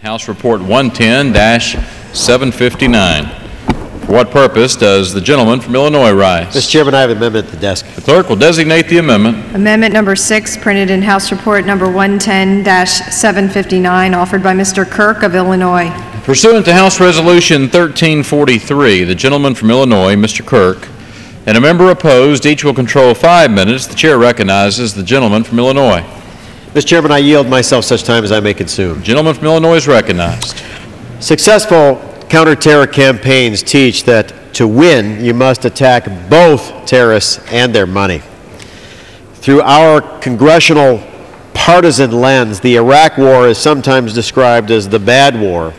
House Report 110-759. For what purpose does the gentleman from Illinois rise? Mr. Chairman, I have an amendment at the desk. The clerk will designate the amendment. Amendment number 6, printed in House Report number 110-759, offered by Mr. Kirk of Illinois. Pursuant to House Resolution 1343, the gentleman from Illinois, Mr. Kirk, and a member opposed, each will control 5 minutes. The chair recognizes the gentleman from Illinois. Mr. Chairman, I yield myself such time as I may consume. The gentleman from Illinois is recognized. Successful counterterror campaigns teach that to win, you must attack both terrorists and their money. Through our congressional partisan lens, the Iraq War is sometimes described as the bad war,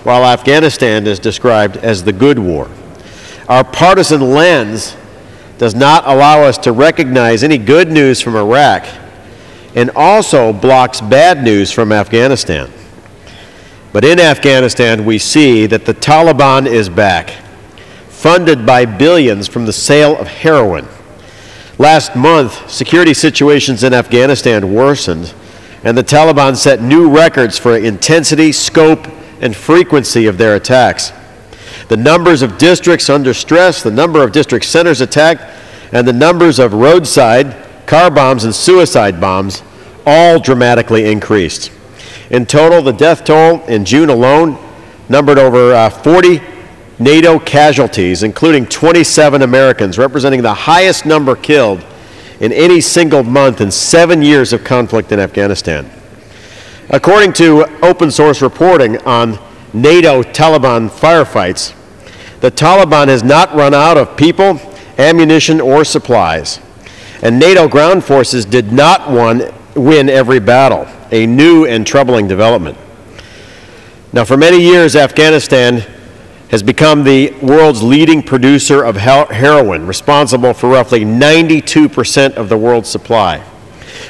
while Afghanistan is described as the good war. Our partisan lens does not allow us to recognize any good news from Iraq, and also blocks bad news from Afghanistan. But in Afghanistan, we see that the Taliban is back, funded by billions from the sale of heroin. Last month, security situations in Afghanistan worsened, and the Taliban set new records for intensity, scope, and frequency of their attacks. The numbers of districts under stress, the number of district centers attacked, and the numbers of roadside, car bombs, and suicide bombs all dramatically increased. In total, the death toll in June alone numbered over 40 NATO casualties, including 27 Americans, representing the highest number killed in any single month in 7 years of conflict in Afghanistan. According to open source reporting on NATO-Taliban firefights, the Taliban has not run out of people, ammunition, or supplies. And NATO ground forces did not win every battle, a new and troubling development. Now, for many years, Afghanistan has become the world's leading producer of heroin, responsible for roughly 92% of the world's supply.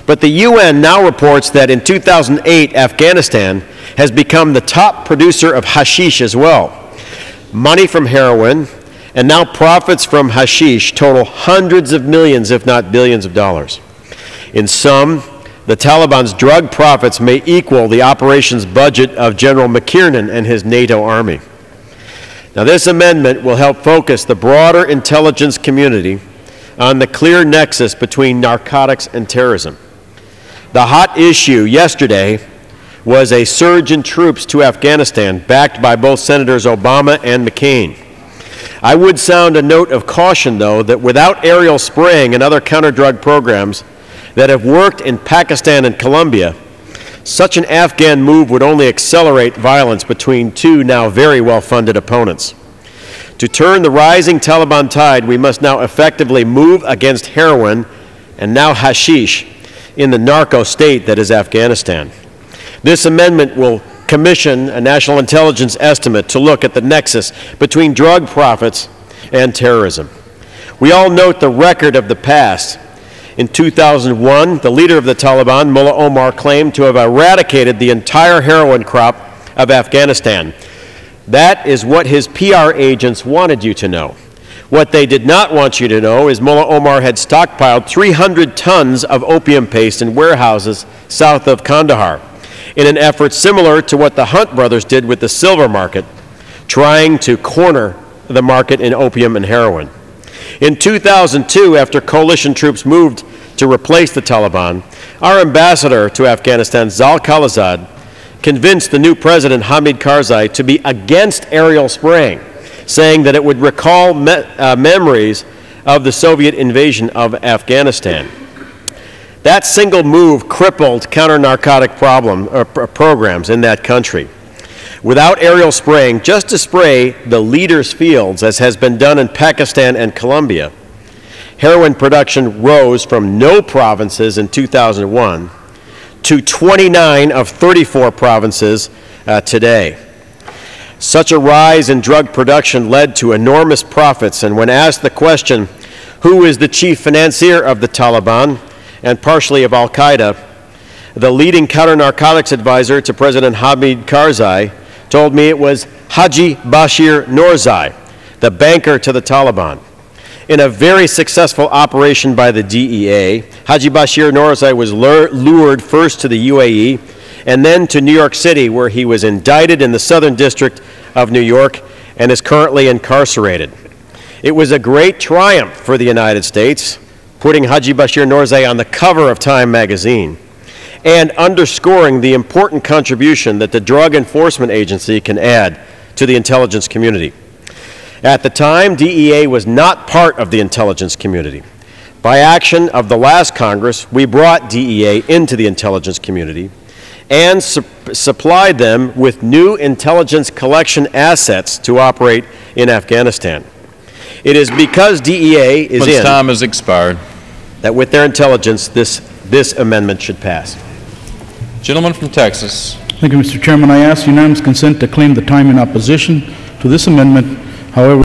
But the UN now reports that in 2008, Afghanistan has become the top producer of hashish as well. Money from heroin and now profits from hashish total hundreds of millions, if not billions of dollars. In sum, the Taliban's drug profits may equal the operations budget of General McKiernan and his NATO army. Now, this amendment will help focus the broader intelligence community on the clear nexus between narcotics and terrorism. The hot issue yesterday was a surge in troops to Afghanistan, backed by both Senators Obama and McCain. I would sound a note of caution, though, that without aerial spraying and other counter-drug programs that have worked in Pakistan and Colombia, such an Afghan move would only accelerate violence between two now very well-funded opponents. To turn the rising Taliban tide, we must now effectively move against heroin and now hashish in the narco state that is Afghanistan. This amendment will commission a national intelligence estimate to look at the nexus between drug profits and terrorism. We all note the record of the past. In 2001, the leader of the Taliban, Mullah Omar, claimed to have eradicated the entire heroin crop of Afghanistan. That is what his PR agents wanted you to know. What they did not want you to know is Mullah Omar had stockpiled 300 tons of opium paste in warehouses south of Kandahar, in an effort similar to what the Hunt brothers did with the silver market, trying to corner the market in opium and heroin. In 2002, after coalition troops moved to replace the Taliban, our ambassador to Afghanistan, Zal Khalilzad, convinced the new president, Hamid Karzai, to be against aerial spraying, saying that it would recall memories of the Soviet invasion of Afghanistan. That single move crippled counter-narcotic programs in that country. Without aerial spraying, just to spray the leaders' fields, as has been done in Pakistan and Colombia, heroin production rose from no provinces in 2001 to 29 of 34 provinces today. Such a rise in drug production led to enormous profits, and when asked the question, who is the chief financier of the Taliban and partially of Al-Qaeda, the leading counter-narcotics advisor to President Hamid Karzai told me it was Haji Bashir Noorzai, the banker to the Taliban. In a very successful operation by the DEA, Haji Bashir Noorzai was lured first to the UAE and then to New York City, where he was indicted in the Southern District of New York and is currently incarcerated. It was a great triumph for the United States, putting Haji Bashir Noorzai on the cover of Time magazine and underscoring the important contribution that the Drug Enforcement Agency can add to the intelligence community. At the time, DEA was not part of the intelligence community. By action of the last Congress, we brought DEA into the intelligence community and supplied them with new intelligence collection assets to operate in Afghanistan. It is because DEA is Its in time has expired. that with their intelligence, this amendment should pass. Gentleman from Texas. Thank you, Mr. Chairman. I ask unanimous consent to claim the time in opposition to this amendment. However,